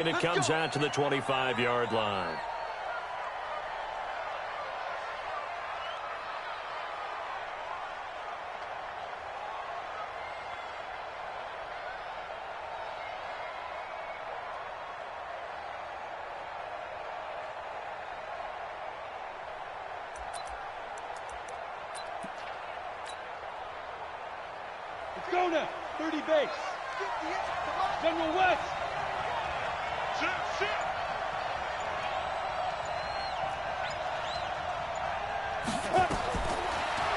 And it comes out to the 25-yard line. Let's go now. 30 base. General West.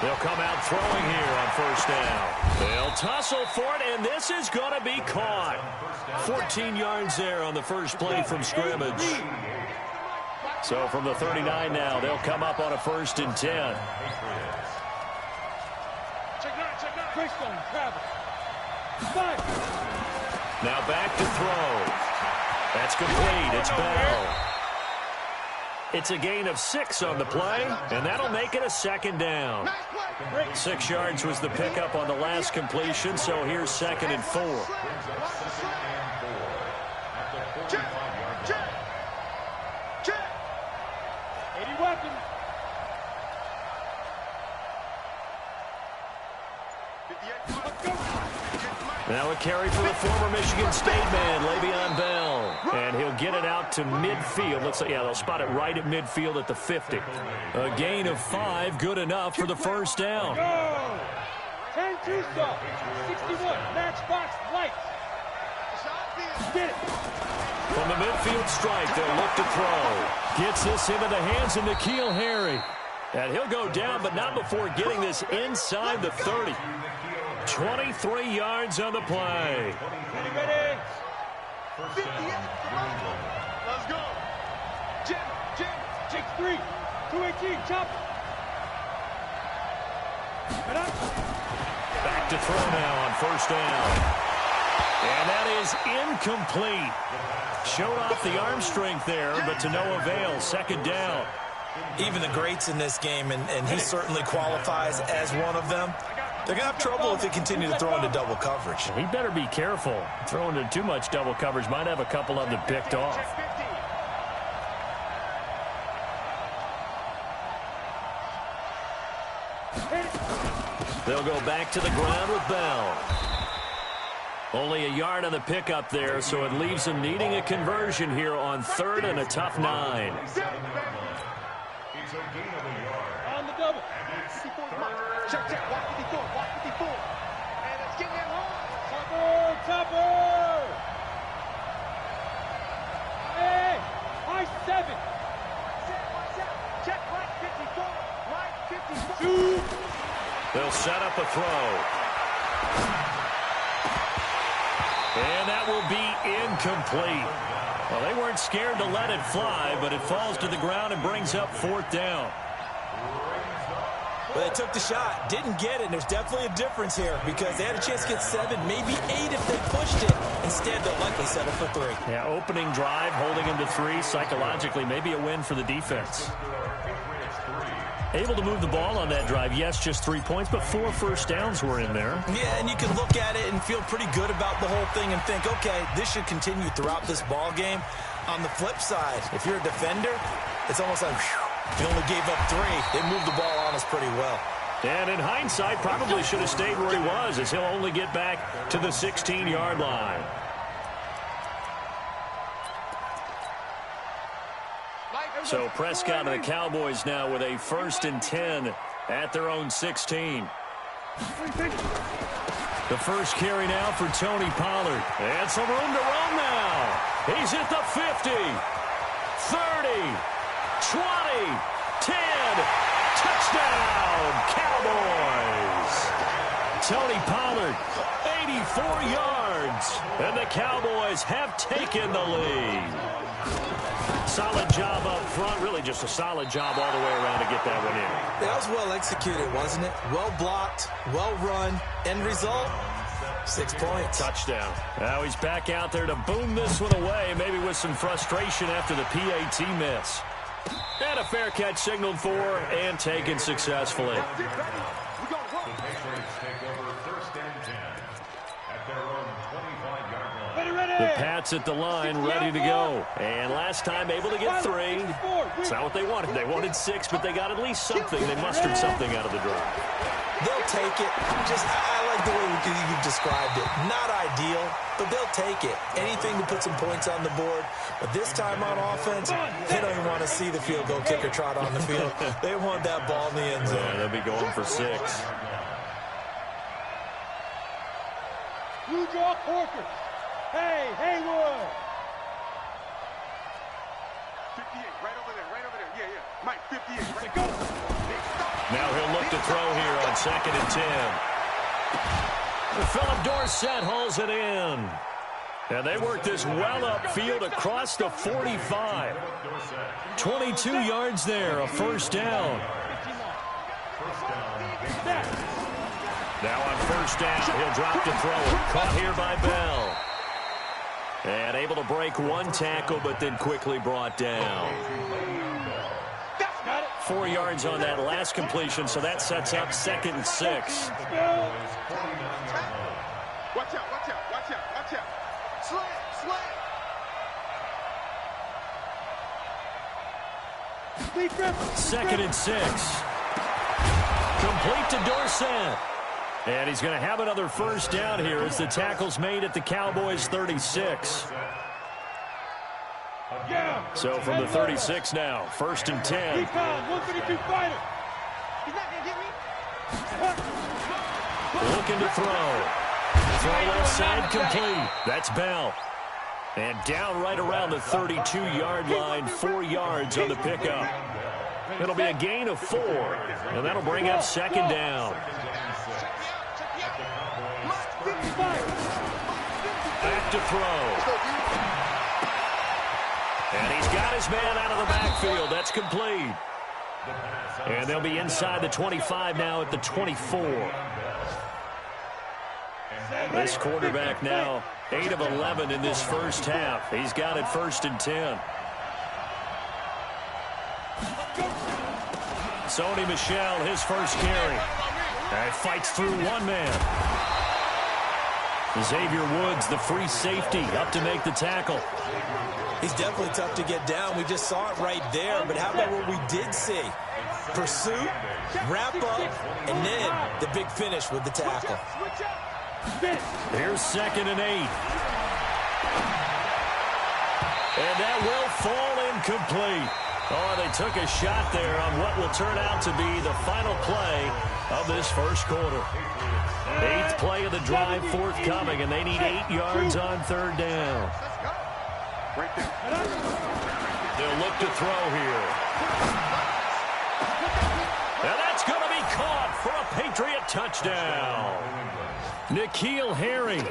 They'll come out throwing here on first down. They'll tussle for it, and this is going to be caught. 14 yards there on the first play from scrimmage. So from the 39 now, they'll come up on a 1st and 10. Now back to throw. That's complete. It's Bell. It's a gain of 6 on the play, and that'll make it a 2nd down. 6 yards was the pickup on the last completion, so here's 2nd and 4. Check. 80 weapon. Now a carry for the former Michigan State man, Le'Veon Bell. And he'll get it out to midfield. Looks like, yeah, they'll spot it right at midfield at the 50. A gain of 5, good enough for the 1st down. 10-2 stop. 61, matchbox lights. Get it. From the midfield strike, they'll look to throw. Gets this into the hands of N'Keal Harry. And he'll go down, but not before getting this inside the 30. 23 yards on the play. Ready. 50. Let's go. Jim. Take 3. 218. Chop. Back to throw now on 1st down. And that is incomplete. Showed off the arm strength there, but to no avail. 2nd down. Even the greats in this game, and he certainly qualifies as one of them, they're going to have trouble if they continue to throw into double coverage. He better be careful. Throwing into too much double coverage might have a couple of them picked off. They'll go back to the ground with Bell. Only a yard on the pickup there, so it leaves them needing a conversion here on 3rd and a tough 9. On the double. Check. Walk 54. And let's get that home. Topper. Hey, high 7. Check right 54. Right 54. They'll set up a throw. And that will be incomplete. Well, they weren't scared to let it fly, but it falls to the ground and brings up 4th down. Well, they took the shot, didn't get it, and there's definitely a difference here because they had a chance to get 7, maybe 8 if they pushed it. Instead, they'll likely settle for 3. Yeah, opening drive, holding him to 3, psychologically, maybe a win for the defense. Able to move the ball on that drive. Yes, just 3 points, but 4 first downs were in there. Yeah, and you can look at it and feel pretty good about the whole thing and think, okay, this should continue throughout this ball game. On the flip side, if you're a defender, it's almost like, whew, you only gave up 3. They moved the ball on us pretty well. And in hindsight, probably should have stayed where he was, as he'll only get back to the 16-yard line. So Prescott and the Cowboys now with a 1st and 10 at their own 16. The first carry now for Tony Pollard. And some room to run now. He's at the 50, 30, 20, 10. Touchdown, Cowboys. Tony Pollard, 84 yards. And the Cowboys have taken the lead. Solid job up front. Really just a solid job all the way around to get that one in. That was well executed, wasn't it? Well blocked, well run. End result, 6 points. Touchdown. Now he's back out there to boom this one away, maybe with some frustration after the PAT miss. And a fair catch signaled for and taken successfully. The Pats at the line, ready to go. And last time able to get 3. It's not what they wanted. They wanted 6, but they got at least something. They mustered something out of the drive. They'll take it. I like the way you've described it. Not ideal, but they'll take it. Anything to put some points on the board. But this time on offense, they don't even want to see the field goal kicker trot on the field. They want that ball in the end zone. Yeah, they'll be going for 6. Blue draw Corker. Hey, Haywood. 58, right over there. Yeah. Mike, 58, right. Go. Now he'll look to throw here on 2nd and 10. Philip Dorsett hauls it in. And they work this well upfield across the 45. 22 yards there, a first down. Now on first down, he'll drop to throw it. Caught here by Bell. And able to break 1 tackle, but then quickly brought down. 4 yards on that last completion, so that sets up 2nd and 6. Watch out. Slant. 2nd and 6. Complete to Dorsett. And he's going to have another first down here as the tackle's made at the Cowboys' 36. So from the 36 now, 1st and 10. He found 132 fighter. He's not going to get me. Looking to throw. Throw left side complete. That's Bell. And down right around the 32-yard line, 4 yards on the pickup. It'll be a gain of 4, and that'll bring up 2nd down. Back to throw. And he's got his man out of the backfield. That's complete. And they'll be inside the 25 now at the 24. This quarterback now 8 of 11 in this first half. He's got it 1st and 10. Sony Michel, his first carry. And fights through 1 man. Xavier Woods, the free safety, up to make the tackle. He's definitely tough to get down. We just saw it right there. But how about what we did see? Pursuit, wrap up, and then the big finish with the tackle. Here's 2nd and 8. And that will fall incomplete. Oh, they took a shot there on what will turn out to be the final play of this first quarter. 8th play of the drive forthcoming, and they need 8 yards on 3rd down. They'll look to throw here. And that's going to be caught for a Patriot touchdown. N'Keal Harry,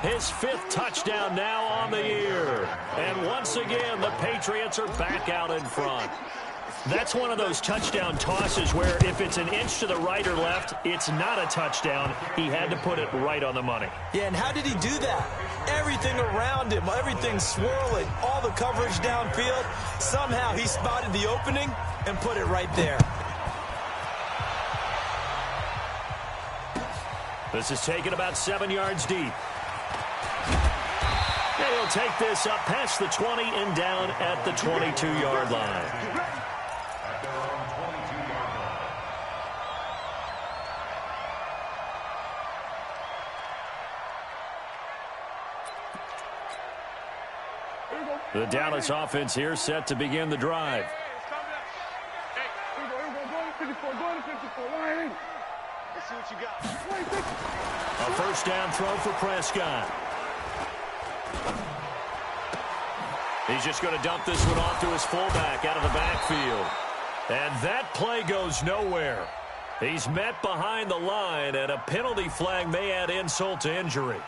his 5th touchdown now on the year. And once again, the Patriots are back out in front. That's one of those touchdown tosses where if it's an inch to the right or left, it's not a touchdown. He had to put it right on the money. Yeah, and how did he do that? Everything around him, everything swirling, all the coverage downfield. Somehow he spotted the opening and put it right there. This is taken about 7 yards deep. And he'll take this up past the 20 and down at the 22-yard line. The Dallas offense here set to begin the drive. A first down throw for Prescott. He's just going to dump this one off to his fullback out of the backfield. And that play goes nowhere. He's met behind the line, and a penalty flag may add insult to injury.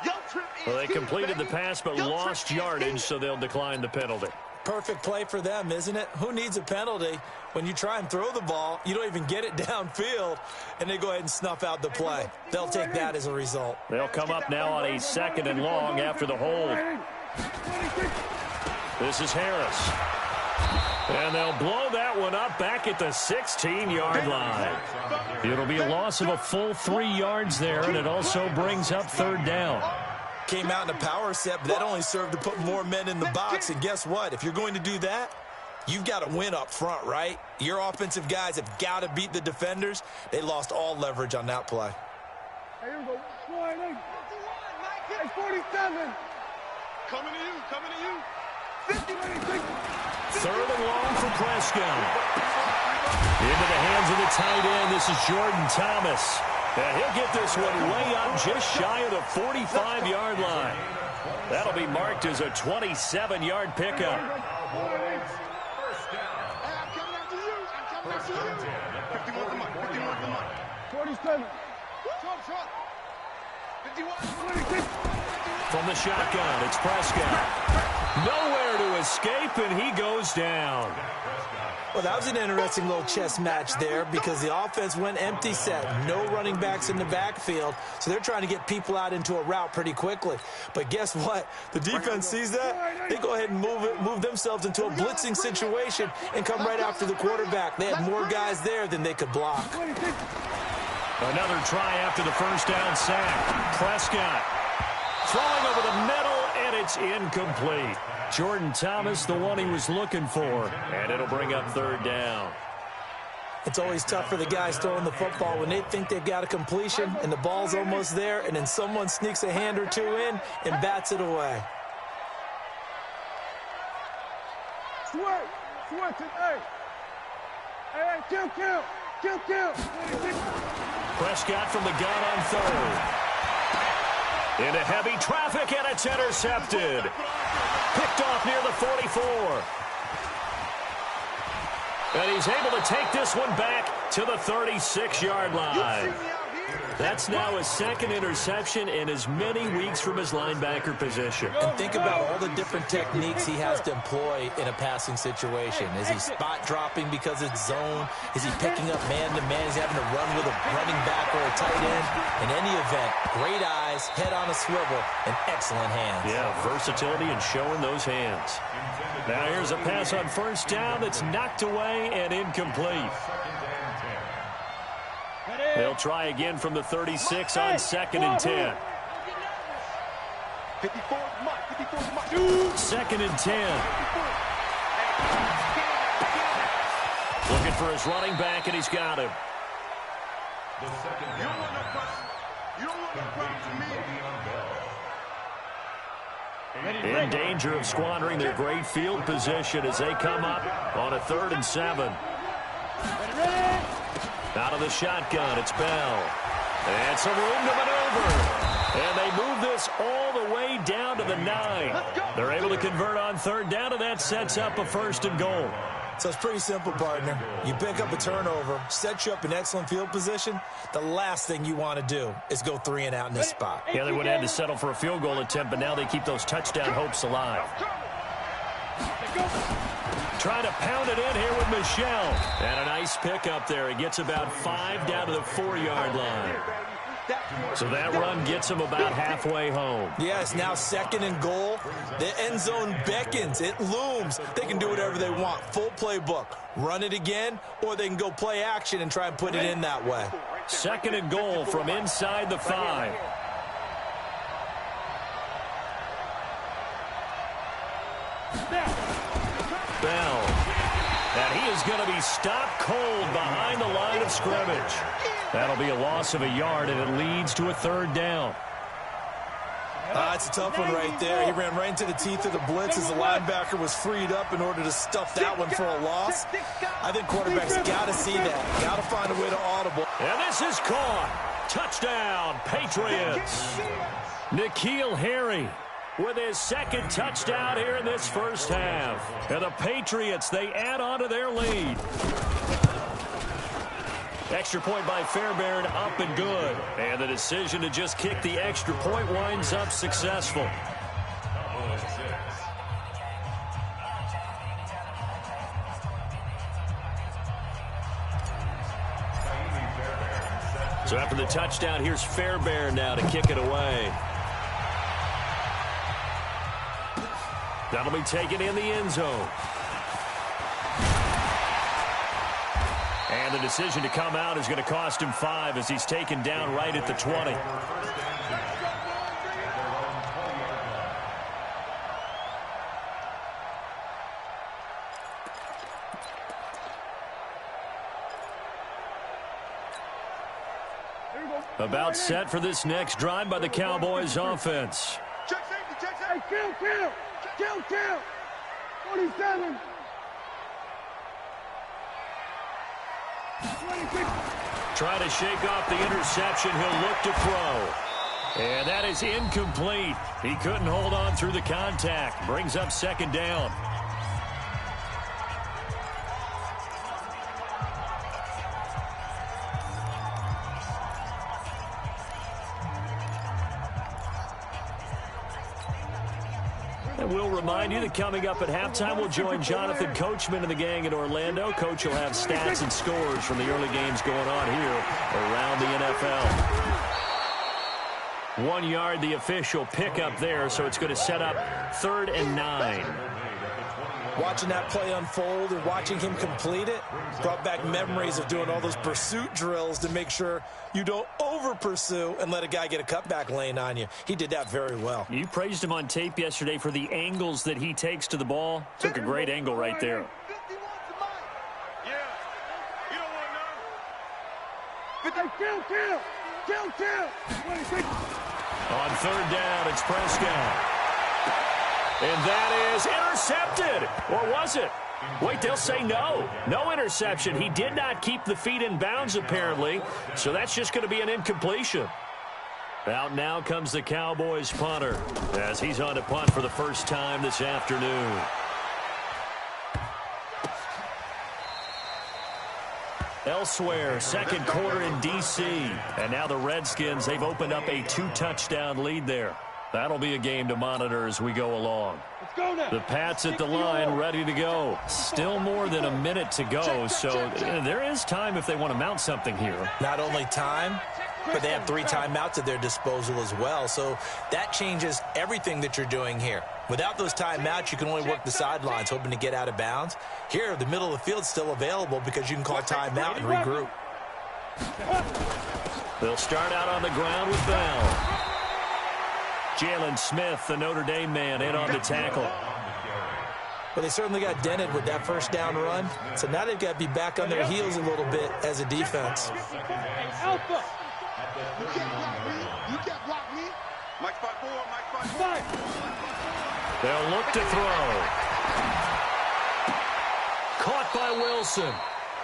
Well, they completed the pass but lost yardage, so they'll decline the penalty. Perfect play for them, isn't it? Who needs a penalty? When you try and throw the ball, you don't even get it downfield, and they go ahead and snuff out the play. They'll take that as a result. They'll come up now on a 2nd and long after the hold. This is Harris. And they'll blow that one up back at the 16-yard line. It'll be a loss of a full 3 yards there, and it also brings up 3rd down. came out in a power set, but that only served to put more men in the box. And guess what? If you're going to do that, you've got to win up front, right? Your offensive guys have got to beat the defenders. They lost all leverage on that play. Hey, here we go. 47. Coming to you, coming to you. 3rd and long for Prescott. Into the hands of the tight end. This is Jordan Thomas. And he'll get this one way up just shy of the 45-yard line. That'll be marked as a 27-yard pickup. I'm coming after you. I'm coming after you. 51 to Mike. 51 to Mike. 47. Short. 51. 26. From the shotgun, it's Prescott. Nowhere to escape, and he goes down. Well, that was an interesting little chess match there because the offense went empty set. No running backs in the backfield, so they're trying to get people out into a route pretty quickly. But guess what? The defense sees that. They go ahead and move themselves into a blitzing situation and come right after the quarterback. They had more guys there than they could block. Another try after the first down sack. Prescott throwing over the middle, and it's incomplete. Jordan Thomas, the one he was looking for, and it'll bring up 3rd down. It's always tough for the guys throwing the football when they think they've got a completion and the ball's almost there, and then someone sneaks a hand or two in and bats it away. Switch it, hey. Hey, kill. Prescott from the gun on 3rd. Into heavy traffic, and it's intercepted. Picked off near the 44. And he's able to take this one back to the 36-yard line. That's now his 2nd interception in as many weeks from his linebacker position. And think about all the different techniques he has to employ in a passing situation. Is he spot dropping because it's zone? Is he picking up man-to-man? Is he having to run with a running back or a tight end? In any event, great eyes, head on a swivel, and excellent hands. Yeah, versatility and showing those hands. Now here's a pass on 1st down that's knocked away and incomplete. They'll try again from the 36 on 2nd and 10. 54 Mike. 54 Mike. 2nd and 10. Looking for his running back, and he's got him. You don't want no pressure. You don't want no pressure to me. In danger of squandering their great field position as they come up on a 3rd and 7. Out of the shotgun, it's Bell. And some room to maneuver. And they move this all the way down to the 9. They're able to convert on 3rd down, and that sets up a 1st and goal. So it's pretty simple, partner. You pick up a turnover, set you up in excellent field position. The last thing you want to do is go 3 and out in this spot. Yeah, they would have had to settle for a field goal attempt, but now they keep those touchdown hopes alive. Trying to pound it in here with Michelle. And a nice pickup there. He gets about 5 down to the 4-yard line. So that run gets him about halfway home. Yes, now 2nd and goal. The end zone beckons. It looms. They can do whatever they want. Full playbook. Run it again, or they can go play action and try and put it in that way. 2nd and goal from inside the 5. Bell. And he is going to be stopped cold behind the line of scrimmage. That'll be a loss of a yard, and it leads to a 3rd down. That's a tough one right there. He ran right into the teeth of the blitz as the linebacker was freed up in order to stuff that one for a loss. I think quarterbacks got to see that. Got to find a way to audible. And this is caught. Touchdown, Patriots. N'Keal Harry with his 2nd touchdown here in this first half. And the Patriots, they add on to their lead. Extra point by Fairbairn, up and good. And the decision to just kick the extra point winds up successful. So after the touchdown, here's Fairbairn now to kick it away. That'll be taken in the end zone. And the decision to come out is going to cost him 5 as he's taken down right at the 20. About set for this next drive by the Cowboys offense. Check safety, check safety. Hey, kill. 47. 26. Try to shake off the interception. He'll look to throw. And that is incomplete. He couldn't hold on through the contact. Brings up second down. And we'll remind you that coming up at halftime, we'll join Jonathan Coachman and the gang in Orlando. Coach will have stats and scores from the early games going on here around the NFL. 1 yard, the official pickup there, so it's going to set up 3rd and 9. Watching that play unfold and watching him complete it brought back memories of doing all those pursuit drills to make sure you don't over-pursue and let a guy get a cutback lane on you. He did that very well. You praised him on tape yesterday for the angles that he takes to the ball. Took a great angle right there. Yeah. You don't want to know. Kill. 26. On 3rd down, it's Prescott. And that is intercepted. Or was it? Wait, they'll say no. No interception. He did not keep the feet in bounds, apparently. So that's just going to be an incompletion. Out now comes the Cowboys punter as he's on to punt for the first time this afternoon. Elsewhere, second quarter in D.C. And now the Redskins, they've opened up a 2-touchdown lead there. That'll be a game to monitor as we go along. Let's go now. The Pats at the line, ready to go. Still more than a minute to go, so there is time if they want to mount something here. Not only time, but they have 3 timeouts at their disposal as well. So that changes everything that you're doing here. Without those timeouts, you can only work the sidelines, hoping to get out of bounds. Here, the middle of the field's still available because you can call timeout and regroup. They'll start out on the ground with Bell. Jalen Smith, the Notre Dame man, in on the tackle. But they certainly got dented with that first down run. So now they've got to be back on their heels a little bit as a defense. Alpha. You can't block me. You can't block me. Mike 5-4, Mike 5-4. They'll look to throw. Caught by Wilson.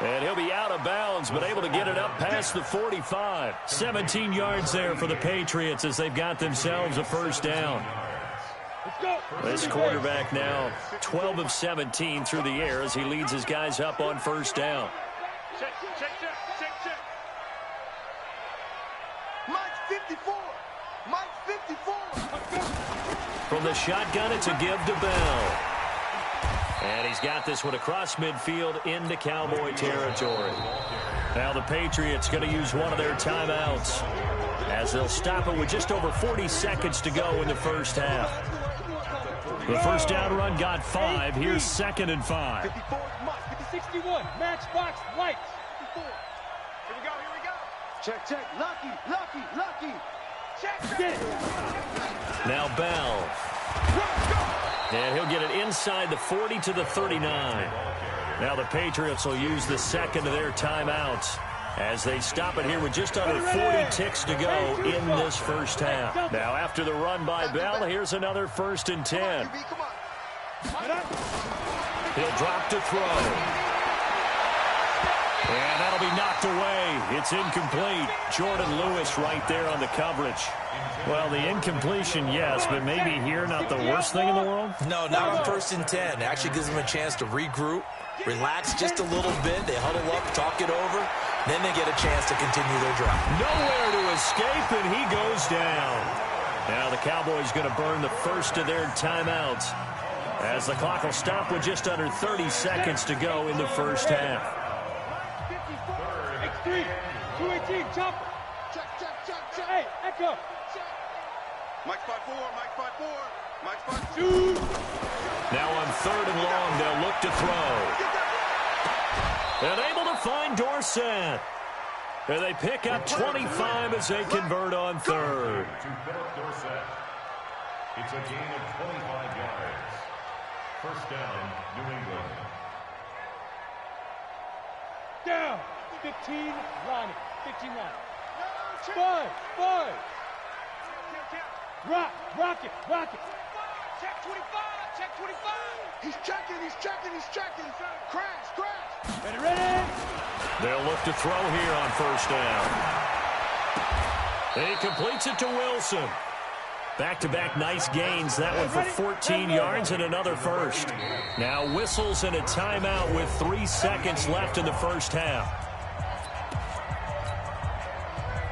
And he'll be out of bounds, but able to get it up past the 45. 17 yards there for the Patriots as they've got themselves a first down. Let's go. This quarterback now 12 of 17 through the air as he leads his guys up on first down. Check. Mike 54. Mike 54. From the shotgun, it's a give to Bell. And he's got this one across midfield into Cowboy territory. Now the Patriots going to use one of their timeouts as they'll stop it with just over 40 seconds to go in the first half. The first down run got 5. Here's 2nd and 5. 54 Mike. 61. Matchbox lights. 54. Here we go. Check. Lucky. Check. Get it. Now Bell. And he'll get it inside the 40 to the 39. Now the Patriots will use the second of their timeouts as they stop it here with just under 40 ticks to go in this first half. Now after the run by Bell, here's another 1st and 10. He'll drop to throw. And that'll be knocked away. It's incomplete. Jordan Lewis right there on the coverage. Well, the incompletion, yes, but maybe here not the worst thing in the world? No, not on 1st and 10. It actually gives them a chance to regroup, relax just a little bit. They huddle up, talk it over. Then they get a chance to continue their drive. Nowhere to escape, and he goes down. Now the Cowboys going to burn the first of their timeouts as the clock will stop with just under 30 seconds to go in the first half. X3. 218. Chopper. Check. Hey, Echo. Mike 5-4. Mike 5-4. Now on 3rd and long, they'll look to throw. And able to find Dorsett. And they pick up 25 as they convert on 3rd. It's a gain of 25 yards. First down, New England. Down. 15, Ronnie. 51. Five. Rock it. Check 25. He's checking. Crash. Ready. They'll look to throw here on first down. He completes it to Wilson. Back-to-back nice gains. That one for 14 yards and another first. Now whistles and a timeout with 3 seconds left in the first half.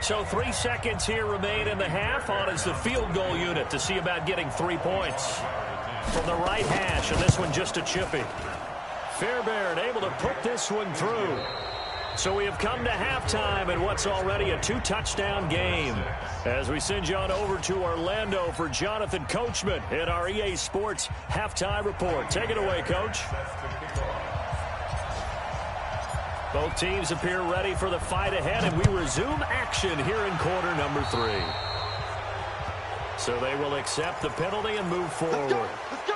So 3 seconds here remain in the half. On is the field goal unit to see about getting 3 points. From the right hash, and this one just a chippy. Fairbairn able to put this one through. So we have come to halftime in what's already a 2-touchdown game. As we send you on over to Orlando for Jonathan Coachman in our EA Sports Halftime Report. Take it away, Coach. Both teams appear ready for the fight ahead, and we resume action here in quarter number 3. So they will accept the penalty and move forward. Let's go.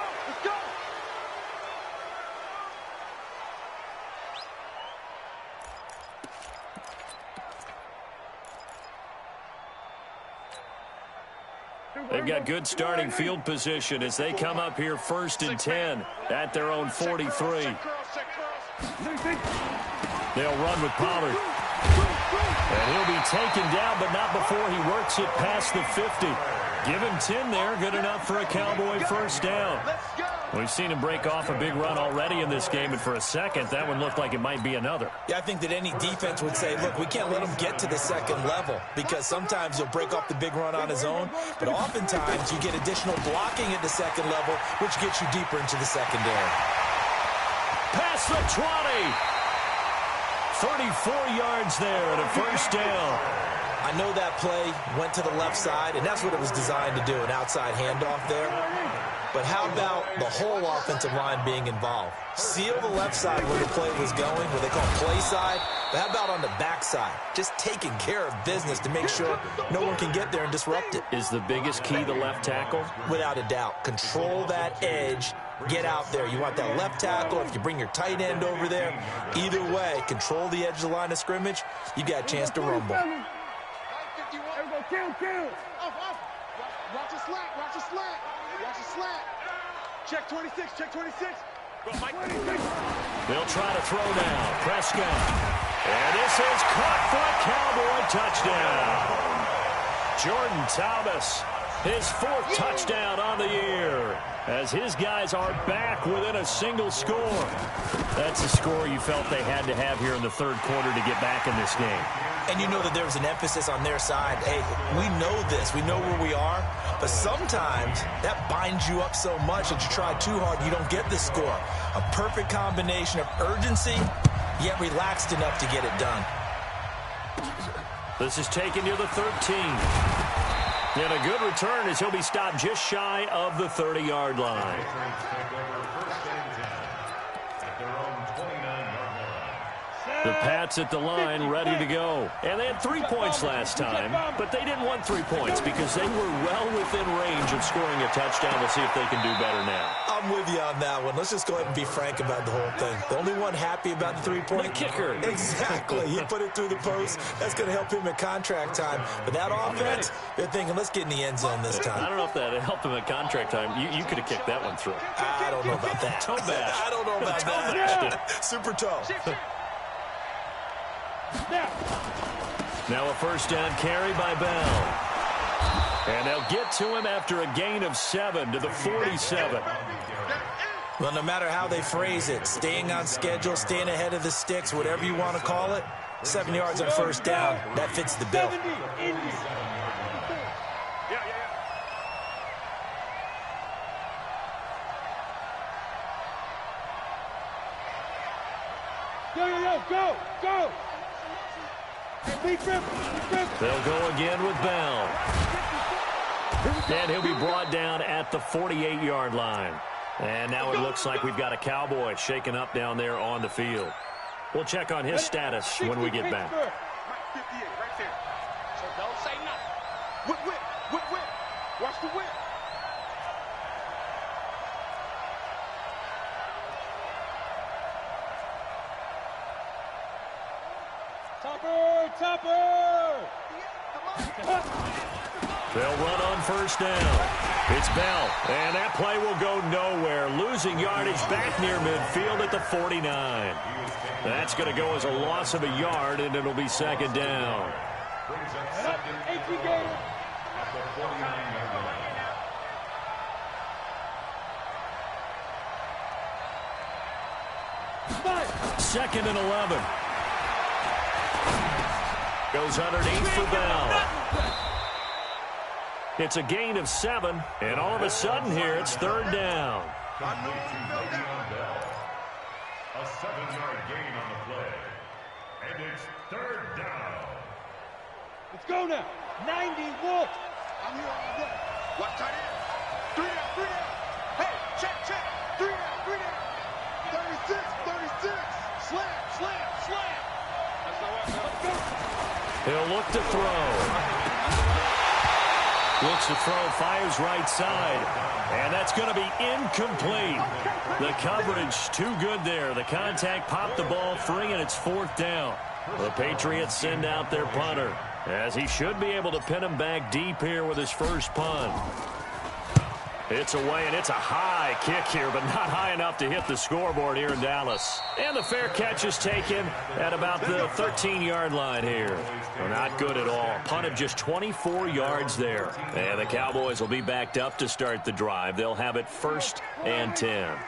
They've got good starting field position as they come up here 1st and 10 at their own 43. They'll run with Pollard. And he'll be taken down, but not before he works it past the 50. Give him 10 there, good enough for a Cowboy first down. We've seen him break off a big run already in this game, and for a second, that one looked like it might be another. Yeah, I think that any defense would say, look, we can't let him get to the second level because sometimes he'll break off the big run on his own, but oftentimes you get additional blocking at the second level, which gets you deeper into the secondary. Past the 20. 34 yards there and a first down. I know that play went to the left side, and that's what it was designed to do, an outside handoff there. But how about the whole offensive line being involved? Seal the left side where the play was going, where they call play side. But how about on the back side? Just taking care of business to make sure no one can get there and disrupt it. Is the biggest key the left tackle? Without a doubt. Control that edge. Get out there. You want that left tackle. If you bring your tight end over there, either way, control the edge of the line of scrimmage. You got a chance to rumble. Kill. Watch your slant. Check 26. Go, Mike. They'll try to throw now. Prescott. And this is caught for a Cowboy touchdown. Jordan Thomas, his 4th touchdown on the year, as his guys are back within a single score. That's a score you felt they had to have here in the 3rd quarter to get back in this game. And you know that there was an emphasis on their side. Hey, we know this. We know where we are. But sometimes that binds you up so much that you try too hard, you don't get this score. A perfect combination of urgency, yet relaxed enough to get it done. This is taken near the 13. And a good return as he'll be stopped just shy of the 30-yard line. The Pats at the line ready to go. And they had 3 points last time, but they didn't want 3 points because they were well within range of scoring a touchdown. We'll see if they can do better now. I'm with you on that one. Let's just go ahead and be frank about the whole thing. The only one happy about the 3-point? The kicker. Exactly. He put it through the post. That's going to help him at contract time. But that offense, they're thinking, let's get in the end zone this time. I don't know if that helped him at contract time. You could have kicked that one through. I don't know about that. Toe bash. I don't know about that. Yeah. Super toe. Now a first down carry by Bell. And they'll get to him after a gain of 7 to the 47. Well, no matter how they phrase it, staying on schedule, staying ahead of the sticks, whatever you want to call it, 7 yards on first down, that fits the bill. Go! They'll go again with Bell. And he'll be brought down at the 48-yard line. And now it looks like we've got a Cowboy shaken up down there on the field. We'll check on his status when we get back. 58 right there. So don't say nothing. Whip. Watch the whip. Topper! They'll run on first down. It's Bell, and that play will go nowhere. Losing yardage back near midfield at the 49. That's going to go as a loss of a yard, and it'll be second down. Brings up second at the 49-yard line. Second and 11. Goes underneath for Bell. It's a gain of 7, and all of a sudden here it's third down. A 7-yard gain on the play. And it's third down. Let's go now. 90 Wolf. I'm here all day. Watch tight end. 3 down. Hey, check. 3 down. 36. Slam. That's not what. Let's go. He'll look to throw. Looks to throw, fires right side. And that's going to be incomplete. The coverage too good there. The contact popped the ball free, and it's fourth down. The Patriots send out their punter, as he should be able to pin him back deep here with his first punt. It's away, and it's a high kick here, but not high enough to hit the scoreboard here in Dallas. And the fair catch is taken at about the 13-yard line here. Well, not good at all. Punt of just 24 yards there. And the Cowboys will be backed up to start the drive. They'll have it 1st and 10.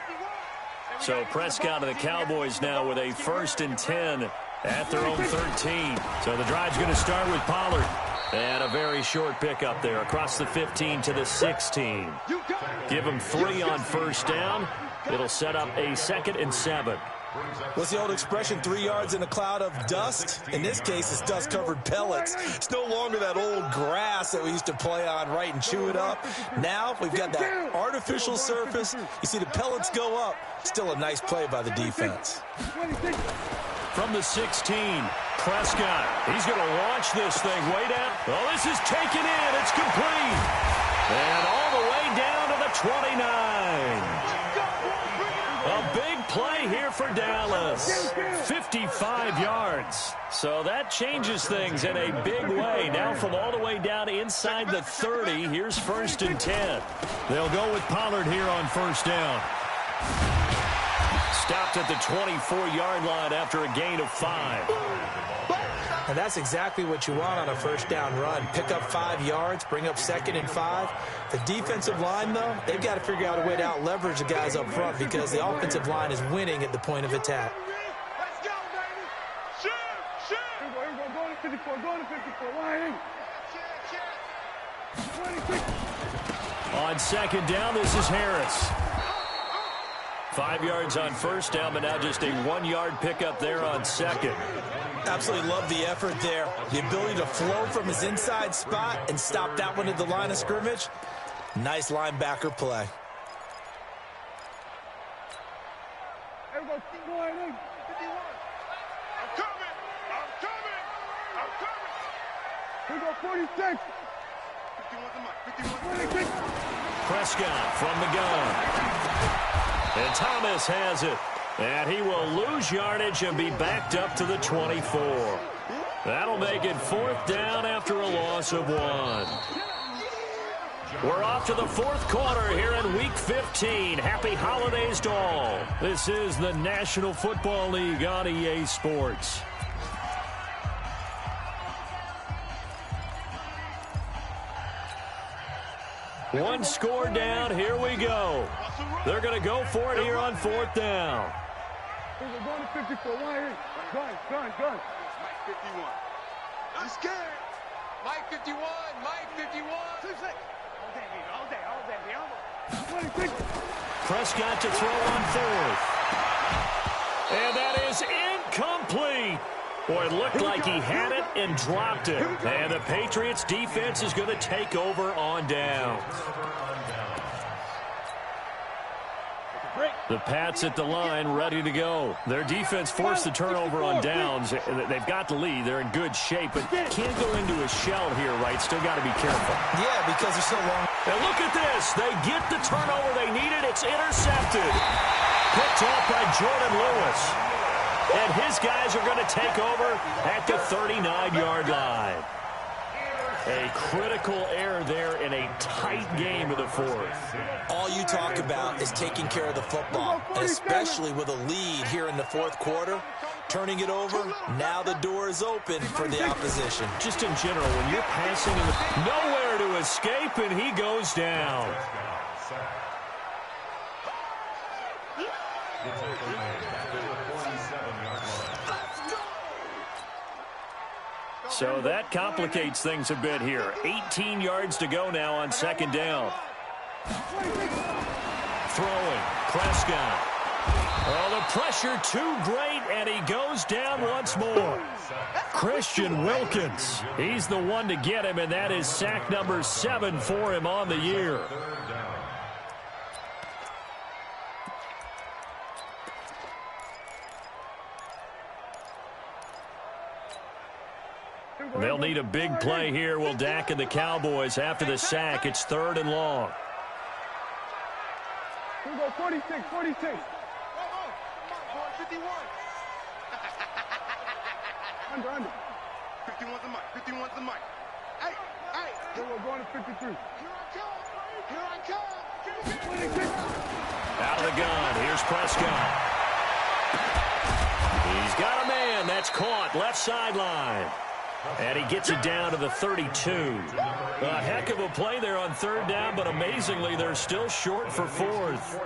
So Prescott and the Cowboys now with a 1st and 10 at their own 13. So the drive's going to start with Pollard. And a very short pickup there across the 15 to the 16. Give him 3 on first down. It'll set up a 2nd and 7. What's the old expression, 3 yards in a cloud of dust? In this case, it's dust-covered pellets. It's no longer that old grass that we used to play on, right, and chew it up. Now we've got that artificial surface. You see the pellets go up. Still a nice play by the defense. From the 16, Prescott. He's going to launch this thing way down. Oh, this is taken in. It's complete. And all the way down to the 29. A big play here for Dallas. 55 yards. So that changes things in a big way. Now from all the way down inside the 30, here's 1st and 10. They'll go with Pollard here on first down. Stopped at the 24-yard line after a gain of 5. And that's exactly what you want on a first down run. Pick up 5 yards, bring up 2nd and 5. The defensive line, though, they've got to figure out a way to out-leverage the guys up front because the offensive line is winning at the point of attack. Let's go, baby. Shoot. Here we go. Go to 54. Line in. 26. On second down, this is Harris. 5 yards on first down, but now just a 1-yard pickup there on second. Absolutely love the effort there. The ability to flow from his inside spot and stop that one at the line of scrimmage. Nice linebacker play. Here we go. Keep going in. 51. I'm coming. Here we go. 46. 51 to 26. Prescott from the gun. And Thomas has it. And he will lose yardage and be backed up to the 24. That'll make it 4th down after a loss of 1. We're off to the 4th quarter here in Week 15. Happy holidays to all. This is the National Football League on EA Sports. One score down. Here we go. They're going to go for it here on 4th down. Here we go. Going to 54. Line in. Gun. Mike 51. I'm scared. Mike 51. all day. 26. Prescott to throw on 4th. And that is incomplete. Boy, it looked like he had it and dropped it. And the Patriots defense is going to take over on down. The Pats at the line, ready to go. Their defense forced the turnover on downs. They've got the lead. They're in good shape, but can't go into a shell here, right? Still got to be careful. Yeah, because they're so long. And look at this. They get the turnover they needed. It's intercepted. Picked off by Jordan Lewis. And his guys are going to take over at the 39-yard line. A critical error there in a tight game of the fourth. All you talk about is taking care of the football, and especially with a lead here in the fourth quarter. Turning it over, now the door is open for the opposition. Just in general, when you're passing, nowhere to escape, and he goes down. So that complicates things a bit here. 18 yards to go now on second down. Throwing, Prescott. Oh, the pressure too great, and he goes down once more. Christian Wilkins, he's the one to get him, and that is sack number 7 for him on the year. They'll need a big play here. Will Dak and the Cowboys after the sack. It's 3rd and long. Here we go, 46, 46. 51. Under. 51's the mic. 51's the mic. Hey. Here we're going to 53. Here I come. 26. Out of the gun. Here's Prescott. He's got a man. That's caught. Left sideline. And he gets it down to the 32. A heck of a play there on 3rd down, but amazingly, they're still short for 4th.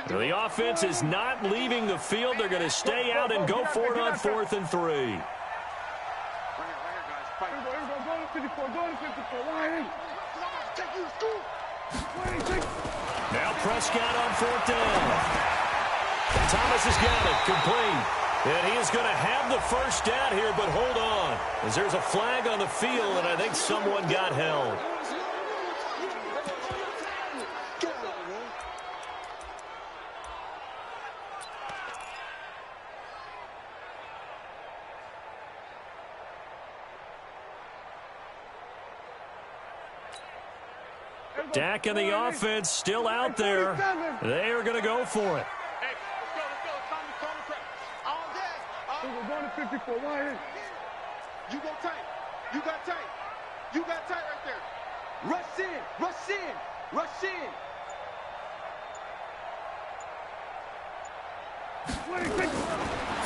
The offense is not leaving the field. They're going to stay out and go for it on 4th and 3. Here we go, go to 54, go to 54. Why? Now Prescott on 4th down. Thomas has got it, complete. And he is going to have the first down here, but hold on, as there's a flag on the field, and I think someone got held. Dak and the offense still out there. They are going to go for it. Hey, let's go. It's time to call the press. All day. We're going to 54. Why? You go tight. You got tight. You got tight right there. Rush in. Rush in. Rush in. 26.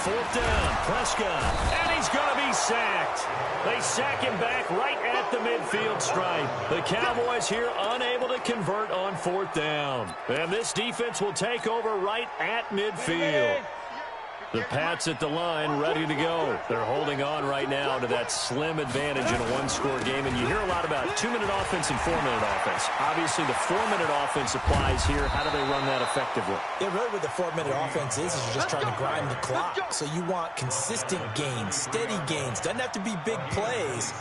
4th down, Prescott, and he's going to be sacked. They sack him back right at the midfield stripe. The Cowboys here unable to convert on 4th down. And this defense will take over right at midfield. The Pats at the line ready to go. They're holding on right now to that slim advantage in a one-score game. And you hear a lot about 2-minute offense and 4-minute offense. Obviously, the 4-minute offense applies here. How do they run that effectively? Yeah, really what the 4-minute offense is you're just trying to grind the clock. So you want consistent gains, steady gains. Doesn't have to be big plays,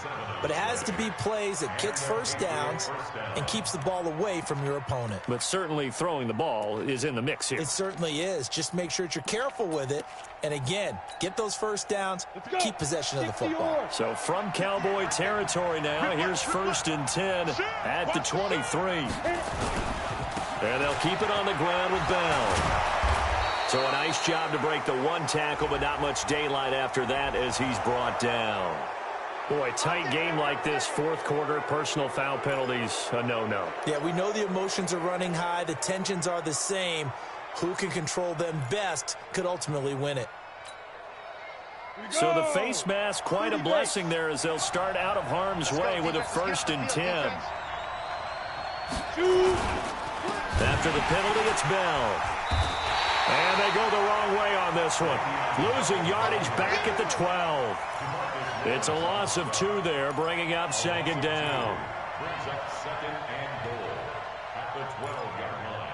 but it has to be plays that gets first downs and keeps the ball away from your opponent. But certainly throwing the ball is in the mix here. It certainly is. Just make sure that you're careful with it. And again, get those first downs, keep possession of the football. So from Cowboy territory now, here's 1st and 10 at the 23. And they'll keep it on the ground with Bell. So a nice job to break the one tackle, but not much daylight after that as he's brought down. Boy, tight game like this, 4th quarter, personal foul penalties, a no-no. Yeah, we know the emotions are running high. The tensions are the same. Who can control them best could ultimately win it. So the face mask, quite a blessing there as they'll start out of harm's way with a 1st and 10. After the penalty, it's Bell. And they go the wrong way on this one. Losing yardage back at the 12. It's a loss of 2 there, bringing up 2nd down. Brings up 2nd and goal at the 12-yard line.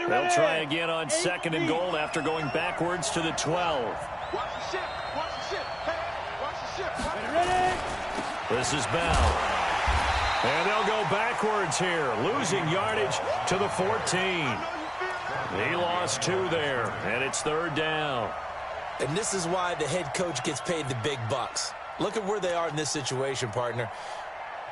They'll try again on 2nd and goal after going backwards to the 12. Watch the ship. Watch the ship. Hey, watch the ship. This is Bell. And they'll go backwards here, losing yardage to the 14. He lost 2 there, and it's 3rd down. And this is why the head coach gets paid the big bucks. Look at where they are in this situation, partner.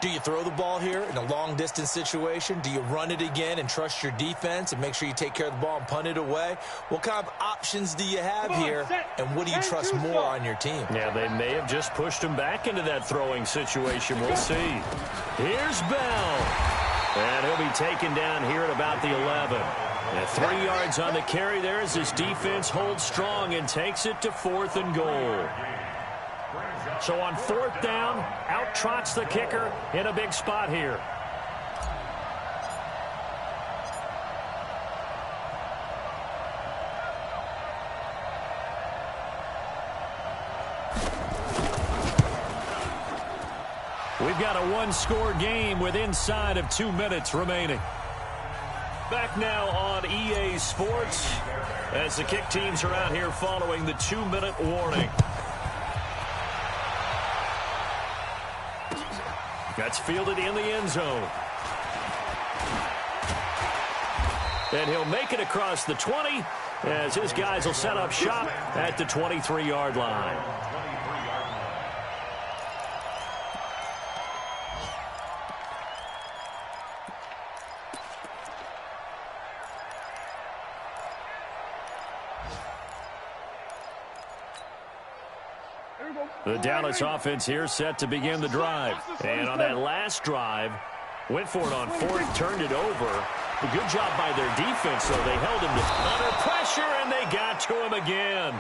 Do you throw the ball here in a long-distance situation? Do you run it again and trust your defense and make sure you take care of the ball and punt it away? What kind of options do you have here, and what do you trust more on your team? Yeah, they may have just pushed him back into that throwing situation. We'll see. Here's Bell. And he'll be taken down here at about the 11. And 3 yards on the carry there as his defense holds strong and takes it to 4th and goal. So on 4th down, out trots the kicker in a big spot here. We've got a 1-score game with inside of 2 minutes remaining. Back now on EA Sports as the kick teams are out here following the 2-minute warning. That's fielded in the end zone. And he'll make it across the 20 as his guys will set up shop at the 23-yard line. The Dallas offense here set to begin the drive. And on that last drive, went for it on 4th, turned it over. A good job by their defense, though. They held him under pressure, and they got to him again.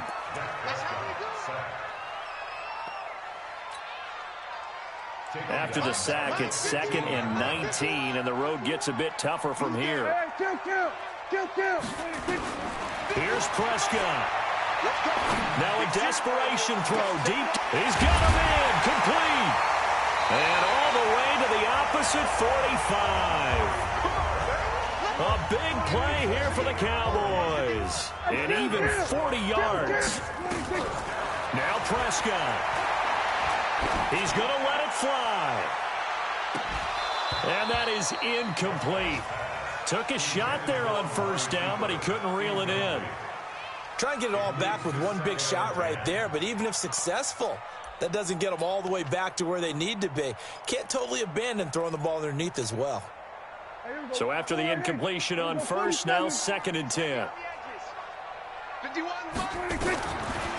After the sack, it's 2nd and 19, and the road gets a bit tougher from here. Here's Prescott. Now a desperation throw deep. He's got a man complete. And all the way to the opposite 45. A big play here for the Cowboys. And even 40 yards. Now Prescott. He's going to let it fly. And that is incomplete. Took a shot there on 1st down, but he couldn't reel it in. Try and get it all back with one big shot right there, but even if successful, that doesn't get them all the way back to where they need to be. Can't totally abandon throwing the ball underneath as well. So after the incompletion on 1st, now 2nd and 10.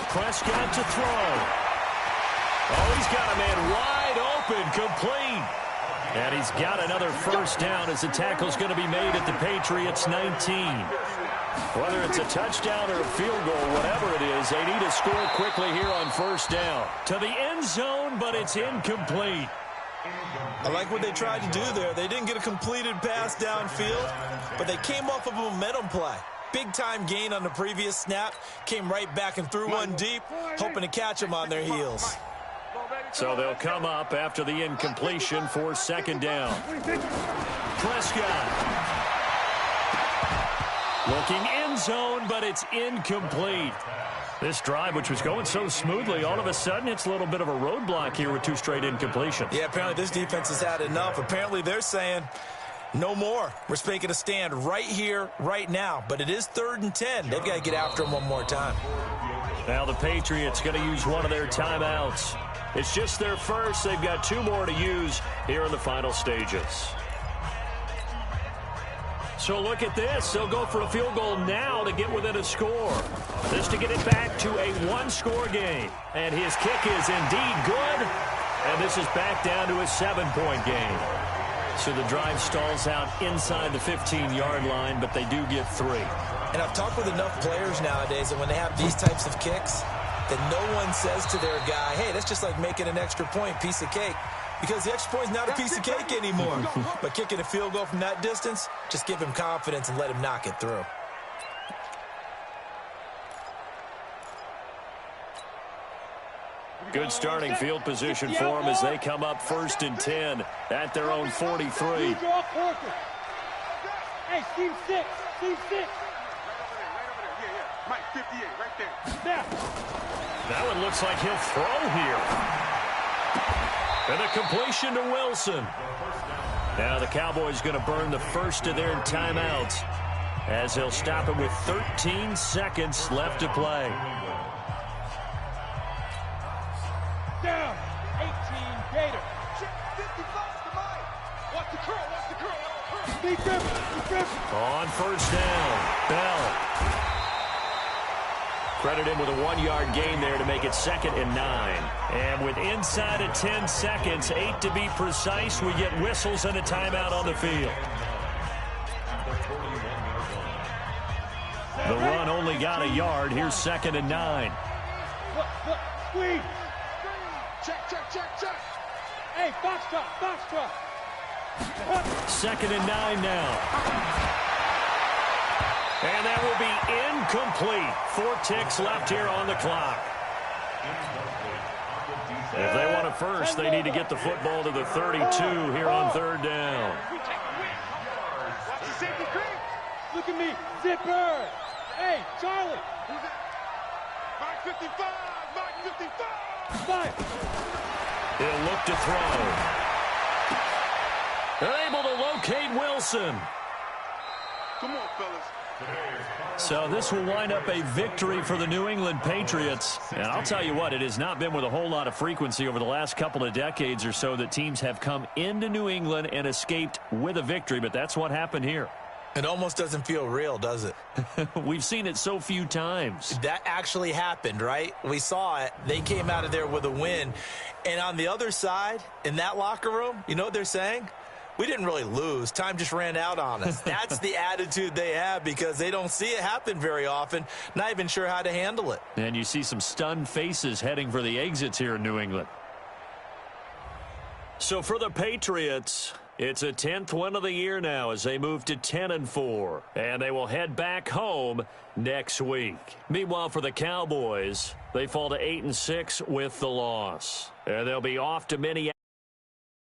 Prescott to throw. Oh, he's got a man wide open, complete. And he's got another 1st down as the tackle's going to be made at the Patriots' 19. Whether it's a touchdown or a field goal, whatever it is, they need to score quickly here on 1st down. To the end zone, but it's incomplete. I like what they tried to do there. They didn't get a completed pass downfield, but they came off of a momentum play. Big-time gain on the previous snap. Came right back and threw one deep, hoping to catch them on their heels. So they'll come up after the incompletion for 2nd down. Prescott. Looking end zone, but it's incomplete. This drive, which was going so smoothly, all of a sudden it's a little bit of a roadblock here with 2 straight incompletions. Yeah, apparently this defense has had enough. Apparently they're saying no more. We're making a stand right here, right now. But it is 3rd and 10. They've got to get after him one more time. Now the Patriots going to use one of their timeouts. It's just their first. They've got 2 more to use here in the final stages. So look at this. They'll go for a field goal now to get within a score. This to get it back to a 1-score game. And his kick is indeed good. And this is back down to a 7-point game. So the drive stalls out inside the 15-yard line, but they do get 3. And I've talked with enough players nowadays that when they have these types of kicks, that no one says to their guy, hey, that's just like making an extra point, piece of cake. Because the extra point is not a piece of cake anymore. But kicking a field goal from that distance, just give him confidence and let him knock it through. Good starting field position for them as they come up 1st and 10 at their own 43. Hey, Steve 6. Steve 6. Mike, 58, right there. That one looks like he'll throw here. And a completion to Wilson. Now the Cowboys going to burn the first of their timeouts. as they'll stop it with 13 seconds left to play. Down. 18 Gator. 55 to Mike. Watch the curl. Watch the curl. Be careful. On first down, Bell. Credit him with a 1-yard gain there to make it 2nd and 9. And with inside of 10 seconds, 8 to be precise, we get whistles and a timeout on the field. The run only got a yard. Here's 2nd and 9. Look, squeeze. Check. Hey, box drop. 2nd and 9 now. And that will be incomplete. 4 ticks left here on the clock. If they want it first, they need to get the football to the 32 here on 3rd down. Watch the safety creep. Look at me. Zipper. Hey, Charlie. Who's that? Mike 55. Mike 55. Five. He'll look to throw. Able to locate Wilson. Come on, fellas. So this will wind up a victory for the New England Patriots. And I'll tell you what, it has not been with a whole lot of frequency over the last couple of decades or so that teams have come into New England and escaped with a victory, but that's what happened here. It almost doesn't feel real, does it? We've seen it so few times. That actually happened, right? We saw it. They came out of there with a win. And on the other side, in that locker room, you know what they're saying? We didn't really lose. Time just ran out on us. That's the attitude they have because they don't see it happen very often, not even sure how to handle it. And you see some stunned faces heading for the exits here in New England. So for the Patriots, it's a 10th win of the year now as they move to 10-4. And they will head back home next week. Meanwhile, for the Cowboys, they fall to 8-6 with the loss. And they'll be off to Minneapolis.